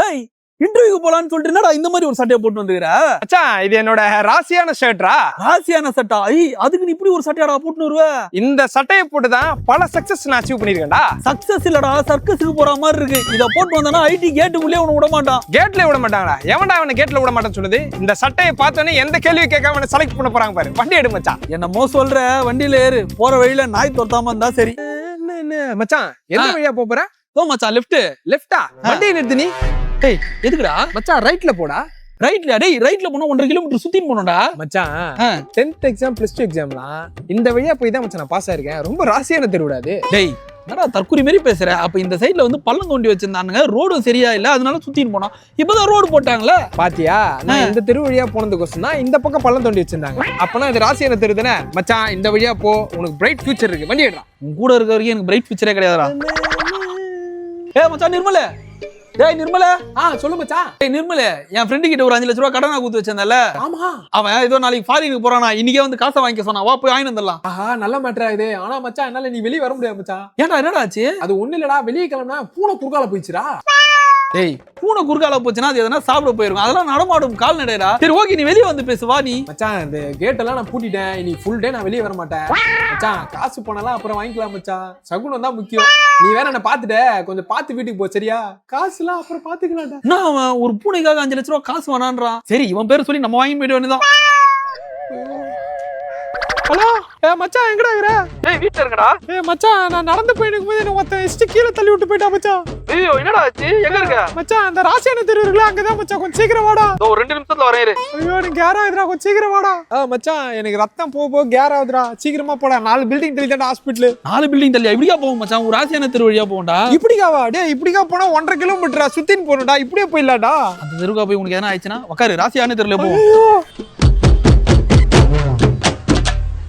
ஏய் இன்டர்வியூக்கு போலான்னு சொல்லிட்டு என்னடா இந்த மாதிரி ஒரு சட்டையை போட்டு வந்துக்கிற? மச்சான் இது என்னோட ராசியான ஷர்ட்ரா. ராசியான சட்டா? அதுக்கு நீ இப்படி ஒரு சட்டையாடா போட்டு வருவ? இந்த சட்டையை போட்டுதான் பல சக்சஸ் நான் அச்சீவ் பண்ணிருக்கேன்டா. சக்சஸ் இல்லடா, சர்க்கஸுக்கு போற மாதிரி இருக்கு. இத போட்டு வந்தானா ஐடி கேட்டுக்குள்ளே உன்னை விட மாட்டான். கேட்ல விட மாட்டாங்களா? எவன்டா அவனை கேட்ல விட மாட்டான்னு சொல்லுது? இந்த சட்டையை பார்த்தோன்னே எந்த கேள்வி கேட்காம அவனை செலக்ட் பண்ண போறாங்க பாரு. வண்டி எடு மச்சான். என்னமோ சொல்ற, வண்டியில ஏறு. போற வழியில நாய் தொத்தாம இருந்தா சரி. மச்சான் எந்த வழியா போற? ஓ மச்சான் லெஃப்டா வண்டியை நிறுத்து நீ. டேய் எதுக்குடா மச்சான் ரைட்ல போடா. ரைட்ல? டேய் ரைட்ல போனா 1.5 கிலோமீட்டர் சுத்தின்னு போணும்டா மச்சான். 10th எக்ஸாம் +2 எக்ஸாம்லாம் இந்த வழியா போய் தான் மச்சான் நான் பாஸ் ஆயிருக்கேன். ரொம்ப ராசியான தெருவுடாது. டேய் என்னடா தற்குறி மாதிரி பேசுற? அப்ப இந்த சைடுல வந்து பள்ளம் தோண்டி வச்சிருந்தானுங்க, ரோடும் சரியா இல்ல, அதனால சுத்தின்னு போனோம். இப்பதான் ரோடு போட்டாங்களே. பாத்தியா? நான் இந்த தெரு வழியா போனதுக்கோசம் தான் இந்த பக்கம் பள்ளம் தோண்டி வச்சிருந்தாங்க. அப்பனா இது ராசியான தெரு தானே மச்சான். இந்த வழியா போ, உனக்கு பிரைட் ஃபியூச்சர் இருக்கு. வண்டி எடுறா. உன் கூட இருக்க வரைக்கும் எனக்கு பிரைட் ஃபியூச்சரே கிடையாதுடா. மச்சான் நிர்மல. டேய் நிர்மல. சொல்லு மச்சான். டேய் நிர்மல, என் ஃப்ரெண்டு கிட்ட ஒரு 5 லட்சம் ரூபாய் கடனா கொடுத்து வச்சிருந்தல. ஆமா. அவன் ஏதோ நாளைக்கு ஃபாரினுக்கு போறானா, இன்னைக்கே வந்து காசை வாங்கிக்க சொன்னா. வா போய் வாங்கி வந்துடலாம். நல்ல மேட்டரா இது. ஆனா மச்சான் என்னால நீ வெளிய வர முடியாது மச்சான். ஏன்டா என்னடா ஆச்சு? அது ஒண்ணு இல்லடா, வெளிய கிளம்புனா பூனை குறுக்கால போயிச்சுடா. டேய் பூனை குறுக்கால போச்சுன்னா அது எதனா சாப்பிட போயிருக்கும். அதெல்லாம் நடமாடும் கால்நடைடா. சரி ஓகே, நீ வெளிய வந்து பேசு. வா நீ. மச்சான் இந்த கேட் எல்லாம் நான் பூட்டிட்டேன். இனி ஃபுல் டே நான் வெளிய வர மாட்டேன் மச்சான். காசு பணம்லாம் அப்புறம் வாங்கிக்கலாம் மச்சான். சகுனம் தான் முக்கியம். நீ வேற என்ன பாத்துட்ட, கொஞ்சம் பாத்து வீட்டுக்கு போ சரியா? காசுலாம் அப்புறம் பாத்துக்கலாம்டா. நான் அவன் ஒரு பூனைக்காக 5 லட்சம் ரூபாய் காசு வேணான்றான். சரி இவன் பேர் சொல்லி நம்ம வாங்கி போயிட வேண்டியதான். ஹலோ மச்சான் எங்கடா இருக்கற? டேய் வீட்ல இருக்கடா. மச்சான் நான் நடந்து போயிட்டு இருக்கும்போது என்ன ஒருத்தன் இஷ்டி கீழே தள்ளி விட்டு போயிட்டா மச்சான். ஐயோ என்னடா ஆச்சு? எங்க இருக்க? மச்சான் அந்த ராசியான தெரு இருக்குல, அங்கதான் மச்சான். கொஞ்சம் சீக்கிரம் வாடா. ஒரு 2 நிமிஷத்துல வரேன் இரு. ஐயோ எனக்கு கேர் ஆகுதுடா, கொஞ்சம் சீக்கிரம் வாடா. மச்சான் எனக்கு ரத்தம் போக கேர் ஆகுதுடா, சீக்கிரமா போடா. 4 பில்டிங் தள்ளி தான் ஹாஸ்பிடல். 4 பில்டிங் தள்ளியா? இப்படியா போவோம் மச்சான்? ஒரு ராசியான தெரு வழியா போவோம்டா. இப்படிக்காவா? டேய் இப்படிக்கா போனா 1.5 கிலோமீட்டரா சுத்தின்னு போணும்டா. இப்படியே போயிடலாம்டா. அந்த தெருவுக்கா போய் உனக்கு எதனா ஆயிடுச்சுன்னா உட்காரு, ராசியான தெருல போவோம்.